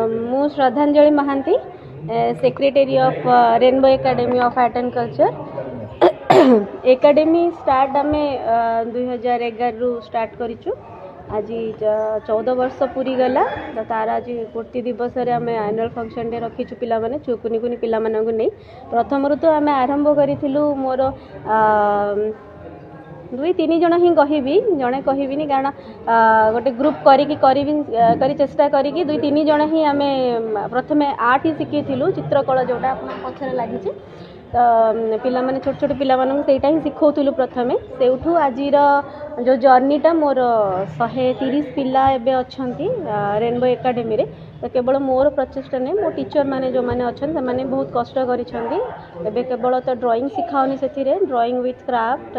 मु Shraddhanjali Mohanty secretary of rainbow academy of art and culture academy start आम 2011 रु start करिचु। आज 14 वर्ष पूरी गला तो तार आज पूर्ति दिवस आम एनुअल फंक्शन डे रखीचु पिला माने कुनी कुनी पिला मानकु नहीं प्रथम रु तो आम आरंभ करिथिलु मोर दुई तीन जन ही कहबी जड़े कहबिनी कारण गोटे ग्रुप करी चेष्टा करी दुई तीन जन ही आम प्रथम आर्ट ही शिखी चित्रकला जोटा आप पछरे लगी तो पिला माने छोट छोट पिला मानू सेटा ही शिखौलु प्रथम से आज जो जर्नीटा मोर 130 पिला एबे अछंती रेनबो एकेडमी रे तो केवल मोर प्रचेष्टा नहीं मो टीचर माने जो माने अछन से माने बहुत कष्ट करिसंती एबे केवल तो ड्राइंग सिखाउनी सेथिरे drawing with craft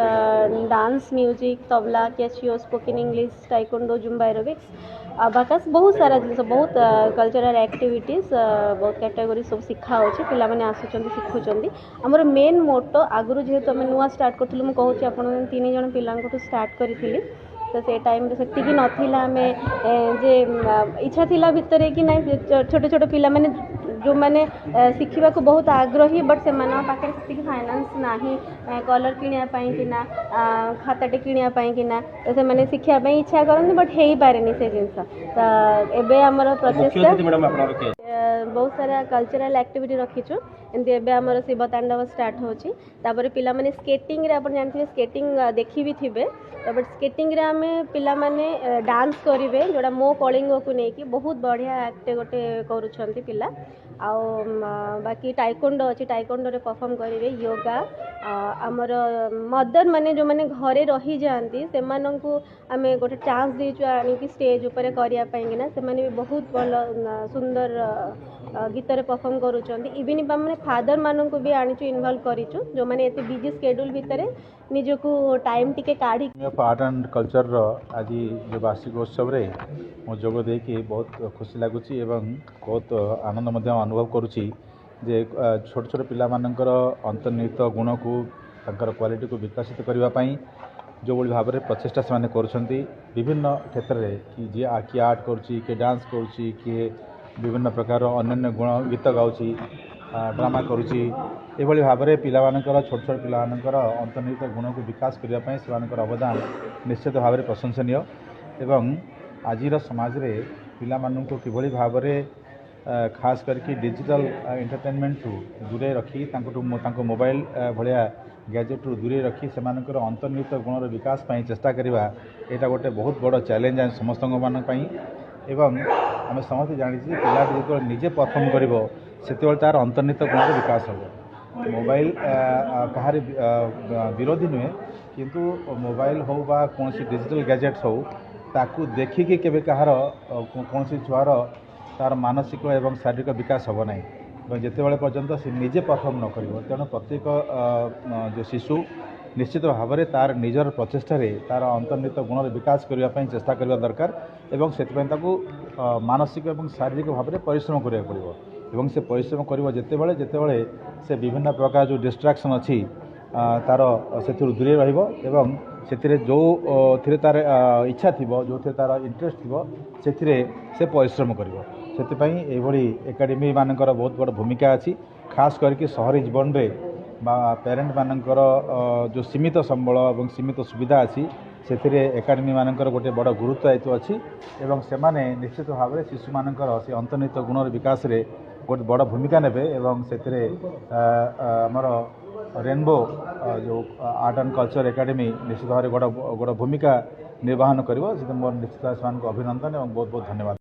dance music tabla Casio spoken English taekwondo Zumba aerobics abacus बहुत सारा जिन बहुत कल्चरल एक्टिविटीज बहुत कैटेगरी सब सिखा होछि पिला माने आसुचंती सिखुचंती हमर मेन मोटो आगुरु जेहेतु आम नुआ स्टार्ट करथुलु मु कहूछि आपन तीन जन पिला स्टार्ट करिथिली तो से टाइम रे सेति नथिला आमे जे इच्छा थिला भितरे कि नहीं छोटे छोटे पिला माने जो मैंने शिखा को बहुत आग्रही बट से पाखे से फाइनान्स नाही कलर किनापाई कि ना खाताटे किनापाई कि ना तो से मैंने शिखापी इच्छा करते बट हो पारे से जिनस तो एबे आमर प्रचेष्टा बहुत सारा कल्चरल एक्टिविटी रखीचु एमती एबे आमर शिव तांडव स्टार्ट होची तापर पिला माने स्केटिंग रे आपण जानथिबे स्केटिंग देखि भी थिबे बट स्केटिंग रे आमे पिला माने डांस करिवे जोड़ा मो कलिंग को नेकी बहुत बढ़िया एक्ट गोटे करूछंती पिला आउ बाकी टाइकोंडो अच्छी टाइकोंडो रे परफॉर्म करेंगे योगा आमर मदर माने जो माने घरे रही जाती से आम गोटे चांस देचु आनिकी स्टेज उपर करिया पाई ना से माने भी बहुत भल सुंदर गीत रे परफॉर्म करूछंती इवन माने फादर मानन को भी आनिचु इन्वॉल्व करिचु जो माने एते बिजी शेड्यूल भितरे निजको टाइम टिके काढ़ी आर्ट एंड कल्चर आज जो वार्षिक उत्सव रे मो जोग देकी बहुत खुशी लगुच बहुत आनंद अनुभव करुच्ची जे छोट छोट पिला मानकर अंतर्निहित गुण को क्वालिटी को विकसित करने जो भाव में प्रचेषा से करुँच विभिन्न क्षेत्र में कि जी किए आर्ट करुच्ची किए डांस करुच्ची किए विभिन्न प्रकार अन्य गुण गीत गाँची ड्रामा करुच्ची ये भाव में पिला छोट छोट पिला अंतर्निहित गुण को विकास करने से अवदान निश्चित भाव में प्रशंसनीय एवं आज समाज रे पिला मानू किभली भाव में खास करके डिजिटल एंटरटेनमेंट टू दूरे रखी मोबाइल भाया गैजेट रू दूरे रखी से अंतर्निहित गुणर विकास पाई चेष्टा करवा यहाँ गोटे बहुत बड़ चैलेंज आम समस्त एवं आम समस्त जानी पिला जो निजे परफॉर्म कर तार अंतर्निहित गुणर विकास हो मोबाइल कहार विरोधी नुहे किंतु मोबाइल हो बा कौन डिजिटल गैजेट्स हो ताकू देखिकी केबे कहार कौन छुआर तार मानसिक एवं शारीरिक विकास होब ना जिते पर्यंत से निजे परफॉर्म न कर तेणु प्रत्येक जो शिशु निश्चित भाव में तार निजर प्रचेषा तार अंतर्निहित गुणर विकास करने चेष्टा करने दरकार एवं से मानसिक और शारीरिक भाव में परिश्रम करा पड़ो एवं से परिश्रम कर जितेबाला से विभिन्न प्रकार जो डिस्ट्राक्शन अच्छी तार से दूरे रही से जो थे तार इच्छा थी जो थे तार इंटरेस्ट थी से परिश्रम कर एकेडमी मानकर बहुत बड़ भूमिका अच्छी खास करके शहरी जीवन में पेरेंट मानकर जो सीमित संबल और सीमित सुविधा अच्छी से एकेडमी मानकर गोटे बड़ गुरुत्व दायित्व अच्छी एवं से निश्चित भाव में शिशु मानकर से अंतर्निहित गुणर विकास रे गोटे बड़ भूमिका नेबे एवं से आमर रेनबो जो आर्ट एंड कल्चर एकेडमी निश्चित भाव में गोटे भूमिका निर्वहन कर मोर निश्चित भाव से अभिनंदन और बहुत बहुत धन्यवाद।